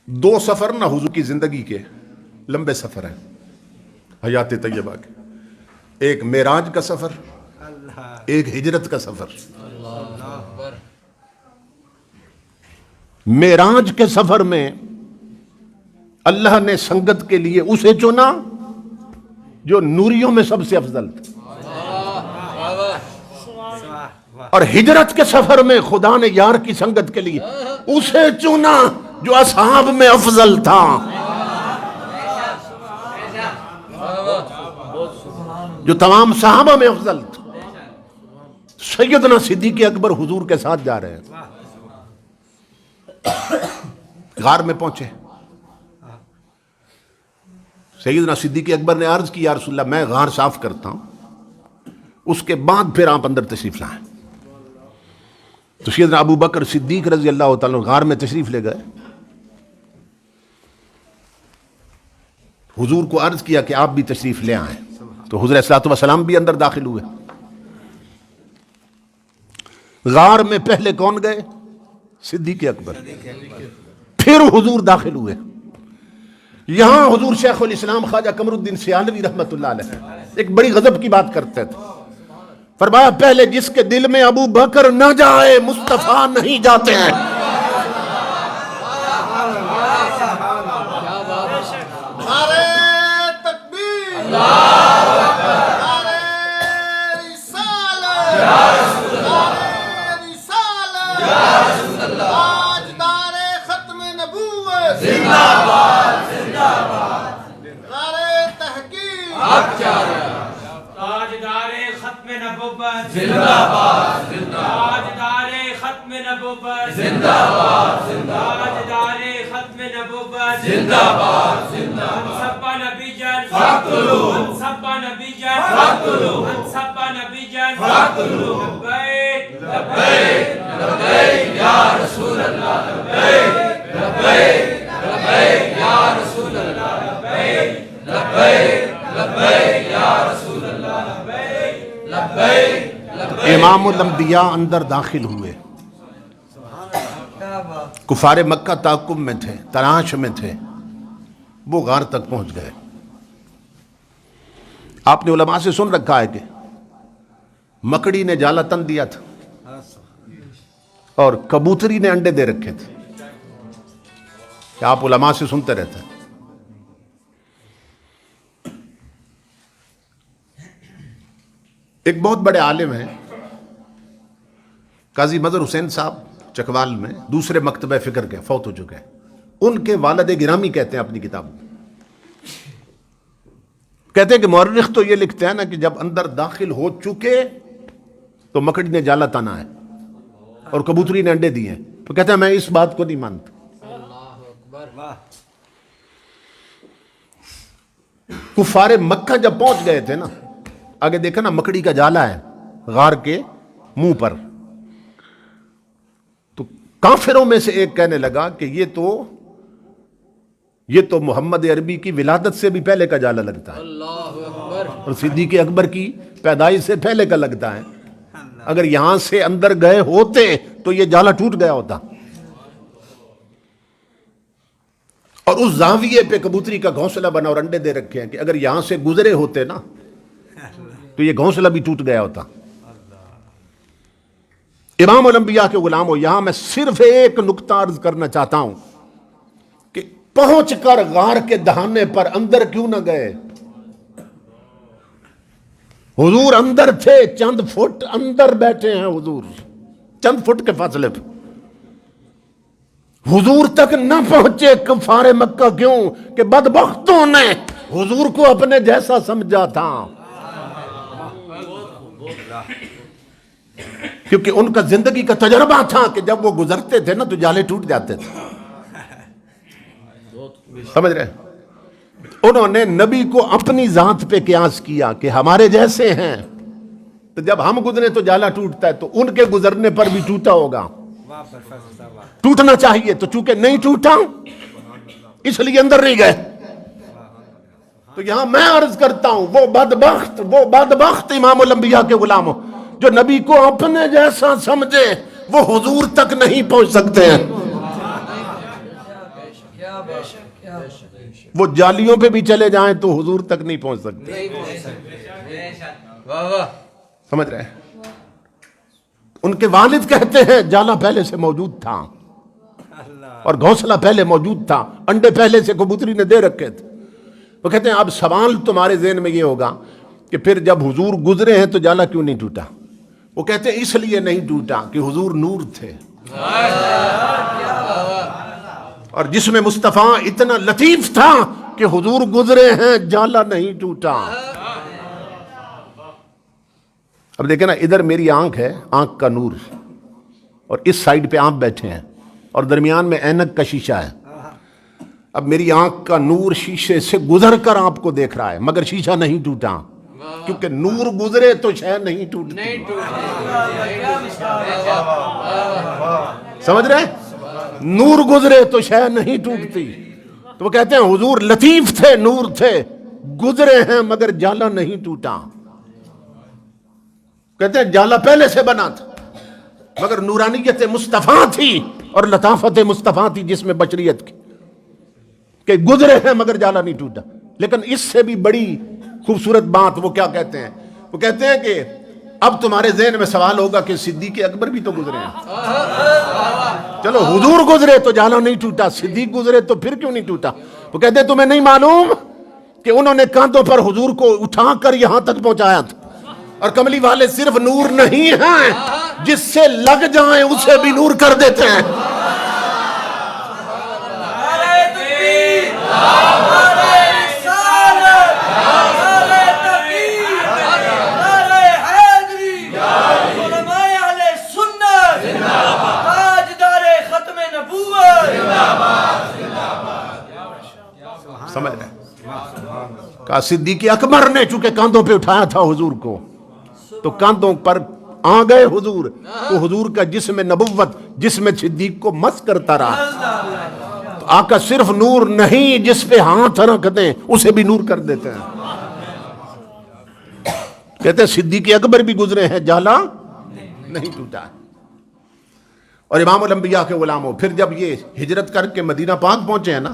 دو سفر نہ حضور کی زندگی کے لمبے سفر ہیں حیات طیبہ کے، ایک معراج کا سفر، ایک ہجرت کا سفر۔ معراج کے سفر میں اللہ نے سنگت کے لیے اسے چنا جو نوریوں میں سب سے افضل تھا، اور ہجرت کے سفر میں خدا نے یار کی سنگت کے لیے اسے چنا جو اصحاب میں افضل تھا۔ جو تمام صحابہ میں افضل تھا۔ سیدنا صدیق اکبر حضور کے ساتھ جا رہے ہیں، غار میں پہنچے، سیدنا صدیق اکبر نے عرض کی یا رسول اللہ میں غار صاف کرتا ہوں، اس کے بعد پھر آپ اندر تشریف لائیں۔ تو سیدنا ابو بکر صدیق رضی اللہ تعالیٰ غار میں تشریف لے گئے، حضور کو عرض کیا کہ آپ بھی تشریف لے آئیں، تو حضور صلی اللہ علیہ وسلم بھی اندر داخل ہوئے۔ غار میں پہلے کون گئے؟ صدیق اکبر، پھر حضور داخل ہوئے۔ یہاں حضور شیخ الاسلام خواجہ قمر الدین سیالوی رحمۃ اللہ علیہ ایک بڑی غضب کی بات کرتے تھے، فرمایا پہلے جس کے دل میں ابو بکر نہ جائے مصطفیٰ نہیں جاتے ہیں۔ امام الانبیاء اندر داخل ہوئے، کفار مکہ تعاقب میں تھے، تلاش میں تھے، وہ غار تک پہنچ گئے۔ آپ نے علماء سے سن رکھا ہے کہ مکڑی نے جالا تن دیا تھا اور کبوتری نے انڈے دے رکھے تھے، کہ آپ علماء سے سنتے رہتے ہیں۔ ایک بہت بڑے عالم ہیں قاضی مظہر حسین صاحب چکوال میں، دوسرے مکتبہ فکر کے، فوت ہو چکے ہیں۔ ان کے والد گرامی کہتے ہیں اپنی کتاب میں، کہتے ہیں کہ مورخ تو یہ لکھتے ہیں نا کہ جب اندر داخل ہو چکے تو مکڑی نے جالا تانا ہے اور کبوتری نے انڈے دیے ہیں، تو کہتے ہیں میں اس بات کو نہیں مانتا۔ کفار مکہ جب پہنچ گئے تھے نا، آگے دیکھا نا مکڑی کا جالا ہے غار کے منہ پر، تو کافروں میں سے ایک کہنے لگا کہ یہ تو محمد عربی کی ولادت سے بھی پہلے کا جالا لگتا ہے، اور صدیق اکبر کی پیدائش سے پہلے کا لگتا ہے۔ اگر یہاں سے اندر گئے ہوتے تو یہ جالا ٹوٹ گیا ہوتا، اور اس زاویے پہ کبوتری کا گھونسلہ بنا اور انڈے دے رکھے ہیں کہ اگر یہاں سے گزرے ہوتے نا تو یہ گھونسلہ بھی ٹوٹ گیا ہوتا۔ امام الانبیاء کے غلام ہو، یہاں میں صرف ایک نقطہ عرض کرنا چاہتا ہوں کہ پہنچ کر غار کے دہانے پر اندر کیوں نہ گئے؟ حضور اندر تھے، چند فٹ اندر بیٹھے ہیں حضور، چند فٹ کے فاصلے پہ، حضور تک نہ پہنچے کفار مکہ، کیوں کہ بدبختوں نے حضور کو اپنے جیسا سمجھا تھا، کیونکہ ان کا زندگی کا تجربہ تھا کہ جب وہ گزرتے تھے نا تو جالے ٹوٹ جاتے تھے، سمجھ رہے ہیں؟ انہوں نے نبی کو اپنی ذات پہ قیاس کیا کہ ہمارے جیسے ہیں، تو جب ہم گزرے تو جالا ٹوٹتا ہے، تو ان کے گزرنے پر بھی ٹوٹا ہوگا، ٹوٹنا چاہیے، تو چونکہ نہیں ٹوٹا اس لیے اندر نہیں گئے۔ تو یہاں میں عرض کرتا ہوں وہ بدبخت امام الانبیاء کے غلام جو نبی کو اپنے جیسا سمجھے وہ حضور تک نہیں پہنچ سکتے ہیں۔ وہ جالیوں پہ بھی چلے جائیں تو حضور تک نہیں پہنچ سکتے. سمجھ رہے ہیں؟ ان کے والد کہتے ہیں جالا پہلے سے موجود تھا اور گھونسلہ پہلے موجود تھا, انڈے پہلے سے کبوتری نے دے رکھے تھے. وہ کہتے ہیں اب سوال تمہارے ذہن میں یہ ہوگا کہ پھر جب حضور گزرے ہیں تو جالا کیوں نہیں ٹوٹا؟ وہ کہتے ہیں اس لیے نہیں ٹوٹا کہ حضور نور تھے, اور جسم مصطفیٰ اتنا لطیف تھا کہ حضور گزرے ہیں جالا نہیں ٹوٹا. اب دیکھیں نا, ادھر میری آنکھ ہے, آنکھ کا نور, اور اس سائیڈ پہ آپ بیٹھے ہیں اور درمیان میں اینک کا شیشہ ہے. اب میری آنکھ کا نور شیشے سے گزر کر آپ کو دیکھ رہا ہے, مگر شیشہ نہیں ٹوٹا, کیونکہ نور گزرے تو شے نہیں ٹوٹتی. سمجھ رہے؟ نور گزرے تو شے نہیں ٹوٹتی. تو وہ کہتے ہیں حضور لطیف تھے, نور تھے, گزرے ہیں مگر جالا نہیں ٹوٹا. کہتے ہیں جالا پہلے سے بنا تھا مگر نورانیت مصطفیٰ تھی اور لطافت مصطفیٰ تھی جس میں بشریت کی, کہ گزرے ہیں مگر جالا نہیں ٹوٹا. لیکن اس سے بھی بڑی خوبصورت بات وہ کیا کہتے ہیں؟ وہ کہتے ہیں کہ اب تمہارے ذہن میں سوال ہوگا کہ صدیق اکبر بھی تو گزرے ہیں. چلو حضور گزرے تو جالا نہیں ٹوٹا, صدیق گزرے تو پھر کیوں نہیں ٹوٹا؟ وہ کہتے ہیں تمہیں نہیں معلوم کہ انہوں نے کاندھوں پر حضور کو اٹھا کر یہاں تک پہنچایا تھا, اور کملی والے صرف نور نہیں ہیں, جس سے لگ جائیں اسے بھی نور کر دیتے ہیں. سمجھ رہے ہیں؟ کہا صدیق اکبر نے چونکہ کاندھوں پہ اٹھایا تھا حضور کو, تو کاندھوں پر آ گئے حضور, تو حضور کا جسم نبوت جسم صدیق کو مس کرتا رہا. تو آقا صرف نور نہیں, جس پہ ہاتھ رکھ دیں اسے بھی نور کر دیتے ہیں. کہتے ہیں صدیق اکبر بھی گزرے ہیں, جالا نہیں ٹوٹا. اور امام الانبیاء کے غلاموں, پھر جب یہ ہجرت کر کے مدینہ پاک پہنچے ہیں نا,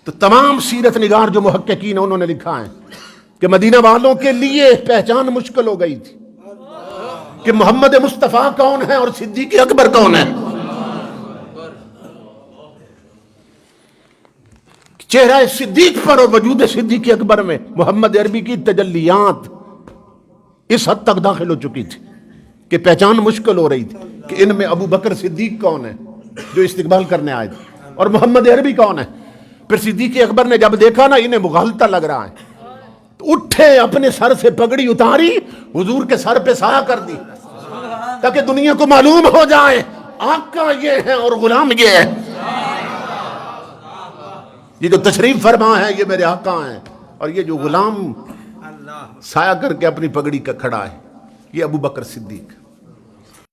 تو تمام سیرت نگار جو محققین ہیں انہوں نے لکھا ہے کہ مدینہ والوں کے لیے پہچان مشکل ہو گئی تھی کہ محمد مصطفیٰ کون ہے اور صدیق اکبر کون ہے. چہرہ صدیق پر اور وجود صدیق اکبر میں محمد عربی کی تجلیات اس حد تک داخل ہو چکی تھی کہ پہچان مشکل ہو رہی تھی کہ ان میں ابو بکر صدیق کون ہے جو استقبال کرنے آئے تھے, اور محمد عربی کون ہے. پھر صدیق اکبر نے جب دیکھا نا انہیں مغالطہ لگ رہا ہے, تو اٹھے, اپنے سر سے پگڑی اتاری, حضور کے سر پہ سایہ کر دی, تاکہ دنیا کو معلوم ہو جائے آقا یہ ہے اور غلام یہ ہے. یہ جو تشریف فرما ہے یہ میرے آقا ہیں, اور یہ جو غلام سایہ کر کے اپنی پگڑی کا کھڑا ہے یہ ابو بکر صدیق.